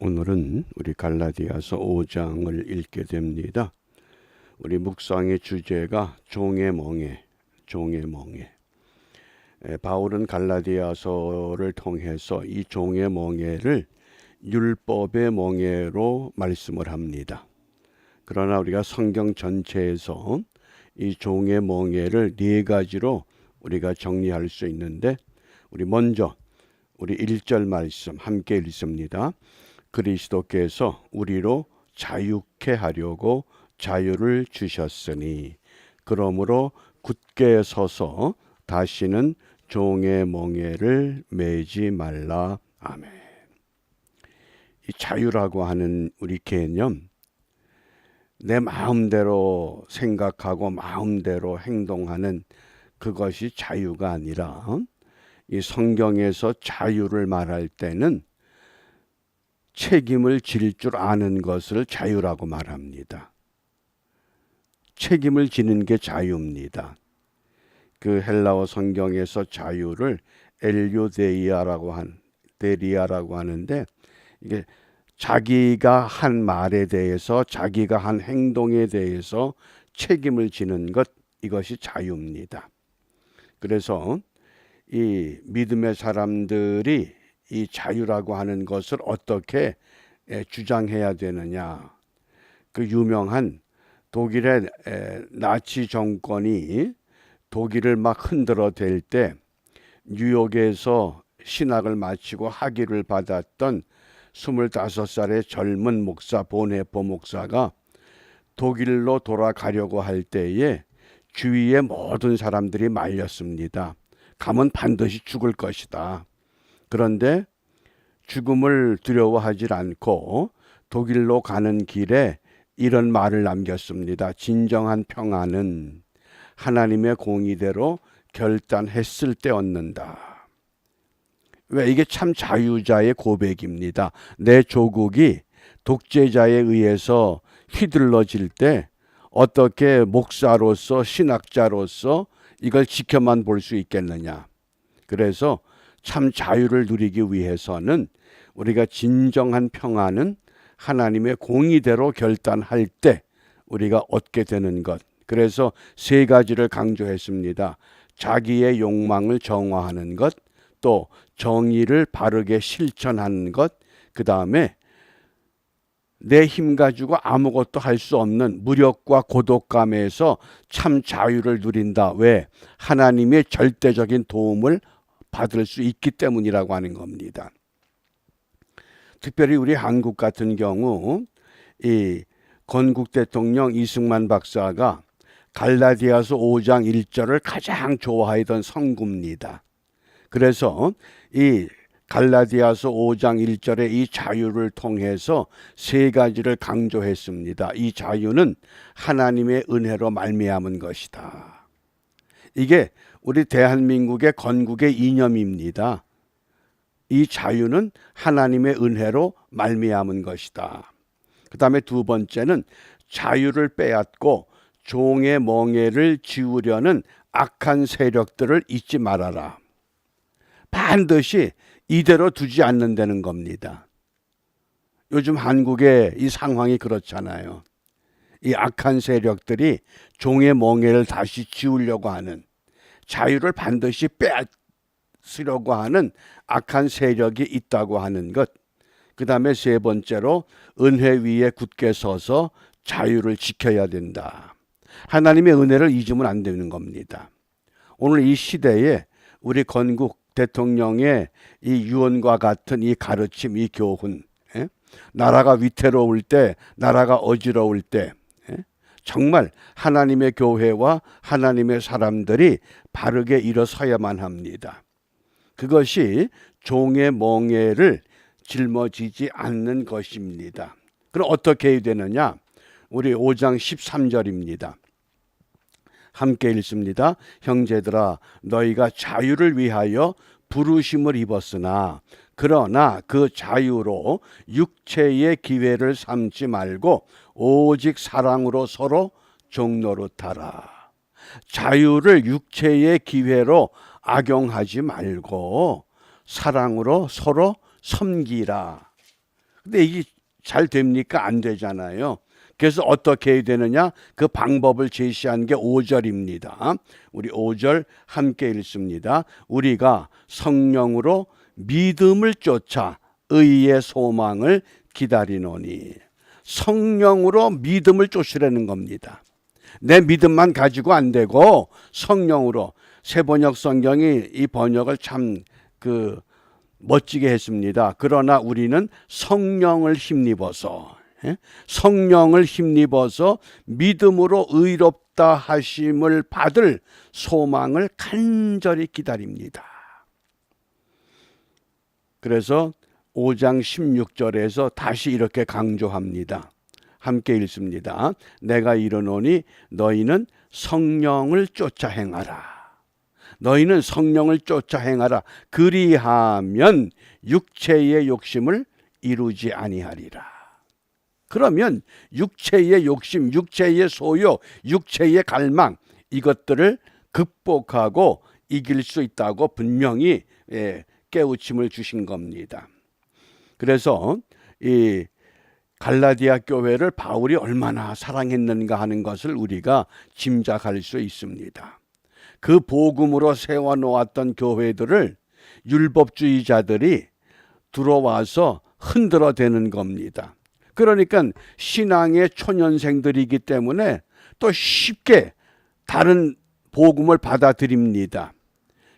오늘은 우리 갈라디아서 5장을 읽게 됩니다. 우리 묵상의 주제가 종의 멍에. 바울은 갈라디아서를 통해서 이 종의 멍에를 율법의 멍에로 말씀을 합니다. 그러나 우리가 성경 전체에서 이 종의 멍에를 네 가지로 우리가 정리할 수 있는데, 우리 먼저 우리 1절 말씀 함께 읽습니다. 그리스도께서 우리로 자유케 하려고 자유를 주셨으니 그러므로 굳게 서서 다시는 종의 멍에를 매지 말라. 아멘. 이 자유라고 하는 우리 개념, 내 마음대로 생각하고 마음대로 행동하는 그것이 자유가 아니라, 이 성경에서 자유를 말할 때는 책임을 질 줄 아는 것을 자유라고 말합니다. 책임을 지는 게 자유입니다. 그 헬라어 성경에서 자유를 엘유데리아라고 하는데, 이게 자기가 한 말에 대해서, 자기가 한 행동에 대해서 책임을 지는 것, 이것이 자유입니다. 그래서 이 믿음의 사람들이 이 자유라고 하는 것을 어떻게 주장해야 되느냐. 그 유명한 독일의 나치 정권이 독일을 막 흔들어 댈 때 뉴욕에서 신학을 마치고 학위를 받았던 25살의 젊은 목사 보네포 목사가 독일로 돌아가려고 할 때에 주위의 모든 사람들이 말렸습니다. 가면 반드시 죽을 것이다. 그런데 죽음을 두려워하지 않고 독일로 가는 길에 이런 말을 남겼습니다. 진정한 평안은 하나님의 공의대로 결단했을 때 얻는다. 왜? 이게 참 자유자의 고백입니다. 내 조국이 독재자에 의해서 휘둘러질 때 어떻게 목사로서, 신학자로서 이걸 지켜만 볼 수 있겠느냐. 그래서 참 자유를 누리기 위해서는 우리가 진정한 평안은 하나님의 공의대로 결단할 때 우리가 얻게 되는 것. 그래서 세 가지를 강조했습니다. 자기의 욕망을 정화하는 것, 또 정의를 바르게 실천하는 것, 그 다음에 내 힘 가지고 아무것도 할 수 없는 무력과 고독감에서 참 자유를 누린다. 왜? 하나님의 절대적인 도움을 받을 수 있기 때문이라고 하는 겁니다. 특별히 우리 한국 같은 경우 이 건국 대통령 이승만 박사가 갈라디아서 5장 1절을 가장 좋아하던 성구입니다. 그래서 이 갈라디아서 5장 1절의 이 자유를 통해서 세 가지를 강조했습니다. 이 자유는 하나님의 은혜로 말미암은 것이다. 이게 우리 대한민국의 건국의 이념입니다. 이 자유는 하나님의 은혜로 말미암은 것이다. 그 다음에 두 번째는 자유를 빼앗고 종의 멍에를 지우려는 악한 세력들을 잊지 말아라. 반드시 이대로 두지 않는다는 겁니다. 요즘 한국의 이 상황이 그렇잖아요. 이 악한 세력들이 종의 멍에를 다시 지우려고 하는, 자유를 반드시 빼앗으려고 하는 악한 세력이 있다고 하는 것. 그 다음에 세 번째로 은혜 위에 굳게 서서 자유를 지켜야 된다. 하나님의 은혜를 잊으면 안 되는 겁니다. 오늘 이 시대에 우리 건국 대통령의 이 유언과 같은 이 가르침, 이 교훈, 나라가 위태로울 때, 나라가 어지러울 때 정말 하나님의 교회와 하나님의 사람들이 바르게 일어서야만 합니다. 그것이 종의 멍에를 짊어지지 않는 것입니다. 그럼 어떻게 해야 되느냐? 우리 5장 13절입니다. 함께 읽습니다. 형제들아, 너희가 자유를 위하여 부르심을 입었으나 그러나 그 자유로 육체의 기회를 삼지 말고 오직 사랑으로 서로 종노릇하라. 자유를 육체의 기회로 악용하지 말고 사랑으로 서로 섬기라. 근데 이게 잘 됩니까? 안 되잖아요. 그래서 어떻게 해야 되느냐? 그 방법을 제시한 게 5절입니다. 우리 5절 함께 읽습니다. 우리가 성령으로 믿음을 쫓아 의의 소망을 기다리노니. 성령으로 믿음을 쫓으라는 겁니다. 내 믿음만 가지고 안 되고 성령으로. 새번역 성경이 이 번역을 참 멋지게 했습니다. 그러나 우리는 성령을 힘입어서 성령을 힘입어서 믿음으로 의롭다 하심을 받을 소망을 간절히 기다립니다. 그래서 5장 16절에서 다시 이렇게 강조합니다. 함께 읽습니다. 내가 이르노니 너희는 성령을 쫓아 행하라. 너희는 성령을 쫓아 행하라. 그리하면 육체의 욕심을 이루지 아니하리라. 그러면 육체의 욕심, 육체의 소요, 육체의 갈망, 이것들을 극복하고 이길 수 있다고 분명히 깨우침을 주신 겁니다. 그래서 이 갈라디아 교회를 바울이 얼마나 사랑했는가 하는 것을 우리가 짐작할 수 있습니다. 그 복음으로 세워놓았던 교회들을 율법주의자들이 들어와서 흔들어대는 겁니다. 그러니까 신앙의 초년생들이기 때문에 또 쉽게 다른 복음을 받아들입니다.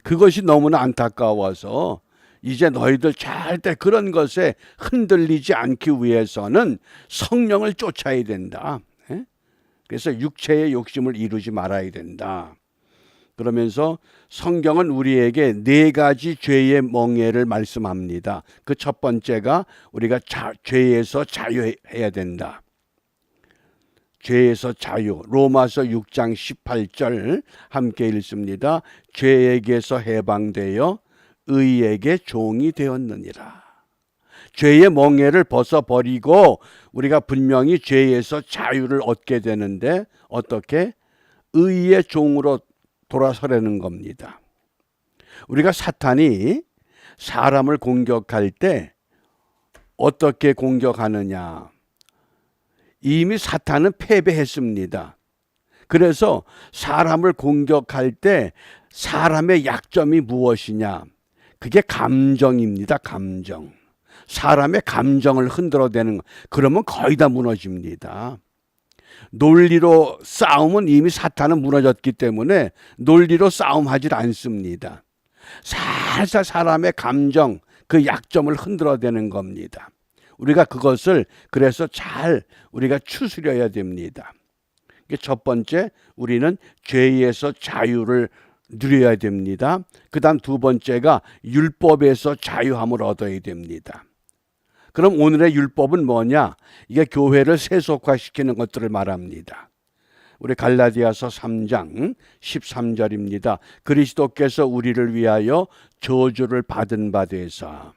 그것이 너무나 안타까워서 이제 너희들 절대 그런 것에 흔들리지 않기 위해서는 성령을 쫓아야 된다. 그래서 육체의 욕심을 이루지 말아야 된다. 그러면서 성경은 우리에게 4가지 죄의 멍에를 말씀합니다. 그 첫 번째가 우리가 죄에서 자유해야 된다. 죄에서 자유. 로마서 6장 18절 함께 읽습니다. 죄에게서 해방되어 의에게 종이 되었느니라. 죄의 멍에를 벗어버리고 우리가 분명히 죄에서 자유를 얻게 되는데 어떻게? 의의 종으로 돌아서려는 겁니다. 우리가 사탄이 사람을 공격할 때 어떻게 공격하느냐? 이미 사탄은 패배했습니다. 그래서 사람을 공격할 때 사람의 약점이 무엇이냐? 그게 감정입니다. 감정. 사람의 감정을 흔들어대는 거. 그러면 거의 다 무너집니다. 논리로 싸움은 이미 사탄은 무너졌기 때문에 논리로 싸움하지 않습니다. 살살 사람의 감정, 그 약점을 흔들어대는 겁니다. 우리가 그것을 그래서 잘 우리가 추스려야 됩니다. 첫 번째, 우리는 죄에서 자유를 누려야 됩니다. 그 다음 두 번째가 율법에서 자유함을 얻어야 됩니다. 그럼 오늘의 율법은 뭐냐? 이게 교회를 세속화시키는 것들을 말합니다. 우리 갈라디아서 3장 13절입니다. 그리스도께서 우리를 위하여 저주를 받은 바 되사.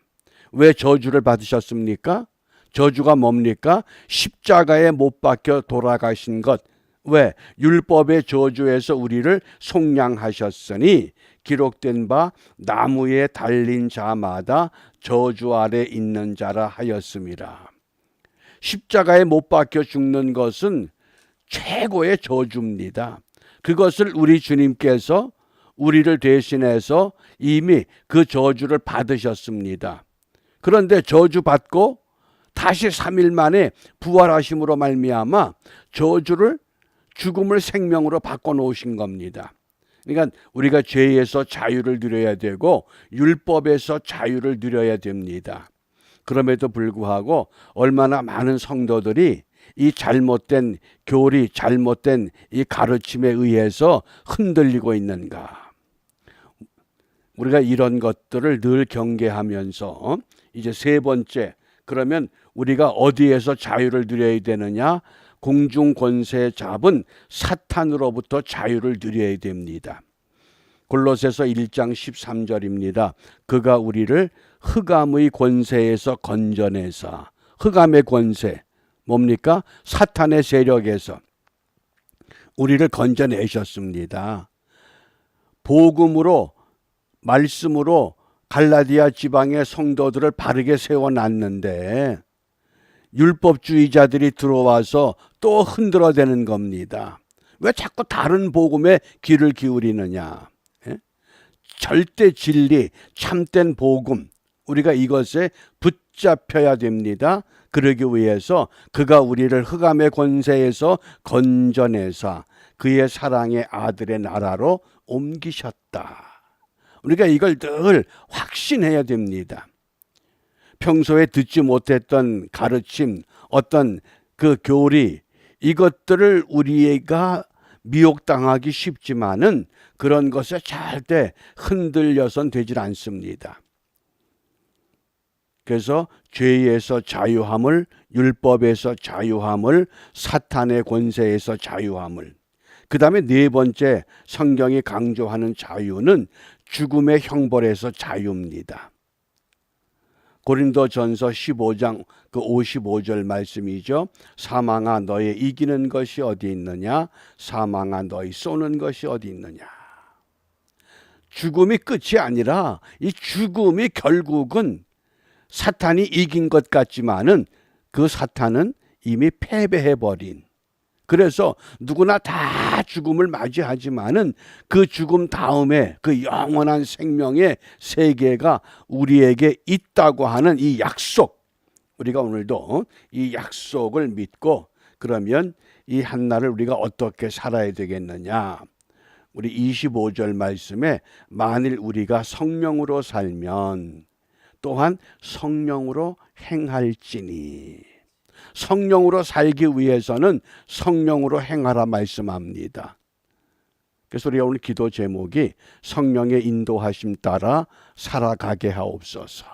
왜 저주를 받으셨습니까? 저주가 뭡니까? 십자가에 못 박혀 돌아가신 것. 왜? 율법의 저주에서 우리를 속량하셨으니 기록된 바 나무에 달린 자마다 저주 아래 있는 자라 하였음이라. 십자가에 못 박혀 죽는 것은 최고의 저주입니다. 그것을 우리 주님께서 우리를 대신해서 이미 그 저주를 받으셨습니다. 그런데 저주 받고 다시 3일 만에 부활하심으로 말미암아 저주를 죽음을 생명으로 바꿔놓으신 겁니다. 그러니까 우리가 죄에서 자유를 누려야 되고 율법에서 자유를 누려야 됩니다. 그럼에도 불구하고 얼마나 많은 성도들이 이 잘못된 교리, 잘못된 이 가르침에 의해서 흔들리고 있는가. 우리가 이런 것들을 늘 경계하면서 이제 세 번째, 그러면 우리가 어디에서 자유를 누려야 되느냐? 공중 권세 잡은 사탄으로부터 자유를 누려야 됩니다. 골로새서 1장 13절입니다. 그가 우리를 흑암의 권세에서 건져내사. 흑암의 권세 뭡니까? 사탄의 세력에서 우리를 건져내셨습니다. 복음으로, 말씀으로 갈라디아 지방의 성도들을 바르게 세워놨는데 율법주의자들이 들어와서 또 흔들어대는 겁니다. 왜 자꾸 다른 복음에 귀를 기울이느냐? 예? 절대 진리, 참된 복음, 우리가 이것에 붙잡혀야 됩니다. 그러기 위해서 그가 우리를 흑암의 권세에서 건져내사 그의 사랑의 아들의 나라로 옮기셨다. 우리가 이걸 늘 확신해야 됩니다. 평소에 듣지 못했던 가르침, 어떤 그 교리, 이것들을 우리가 미혹당하기 쉽지만은 그런 것에 절대 흔들려선 되질 않습니다. 그래서 죄에서 자유함을, 율법에서 자유함을, 사탄의 권세에서 자유함을, 그 다음에 네 번째 성경이 강조하는 자유는 죽음의 형벌에서 자유입니다. 고린도전서 15장 그 55절 말씀이죠. 사망아 너의 이기는 것이 어디 있느냐? 사망아 너희 쏘는 것이 어디 있느냐? 죽음이 끝이 아니라 이 죽음이 결국은 사탄이 이긴 것 같지만은 그 사탄은 이미 패배해버린, 그래서 누구나 다 죽음을 맞이하지만은 그 죽음 다음에 그 영원한 생명의 세계가 우리에게 있다고 하는 이 약속, 우리가 오늘도 이 약속을 믿고 그러면 이 한날을 우리가 어떻게 살아야 되겠느냐? 우리 25절 말씀에 만일 우리가 성령으로 살면 또한 성령으로 행할지니, 성령으로 살기 위해서는 성령으로 행하라 말씀합니다. 그래서 우리가 오늘 기도 제목이 성령의 인도하심 따라 살아가게 하옵소서.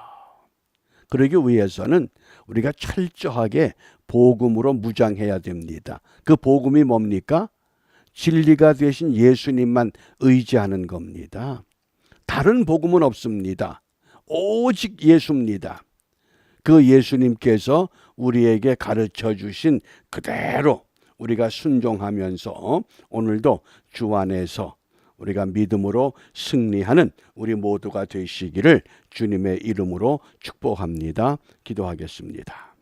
그러기 위해서는 우리가 철저하게 복음으로 무장해야 됩니다. 그 복음이 뭡니까? 진리가 되신 예수님만 의지하는 겁니다. 다른 복음은 없습니다. 오직 예수입니다. 그 예수님께서 우리에게 가르쳐 주신 그대로 우리가 순종하면서 오늘도 주 안에서 우리가 믿음으로 승리하는 우리 모두가 되시기를 주님의 이름으로 축복합니다. 기도하겠습니다.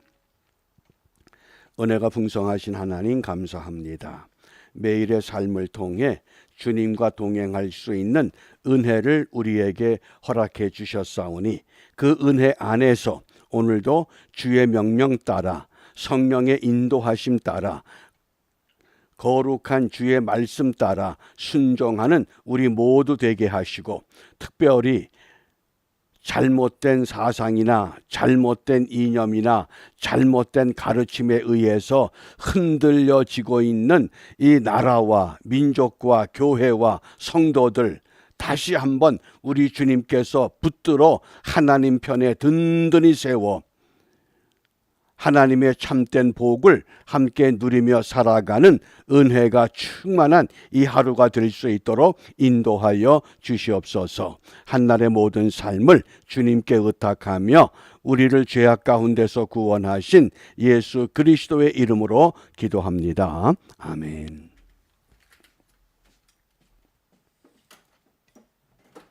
은혜가 풍성하신 하나님 감사합니다. 매일의 삶을 통해 주님과 동행할 수 있는 은혜를 우리에게 허락해 주셨사오니 그 은혜 안에서 오늘도 주의 명령 따라 성령의 인도하심 따라 거룩한 주의 말씀 따라 순종하는 우리 모두 되게 하시고, 특별히 잘못된 사상이나 잘못된 이념이나 잘못된 가르침에 의해서 흔들려지고 있는 이 나라와 민족과 교회와 성도들 다시 한번 우리 주님께서 붙들어 하나님 편에 든든히 세워 하나님의 참된 복을 함께 누리며 살아가는 은혜가 충만한 이 하루가 될 수 있도록 인도하여 주시옵소서. 한날의 모든 삶을 주님께 의탁하며 우리를 죄악 가운데서 구원하신 예수 그리스도의 이름으로 기도합니다. 아멘.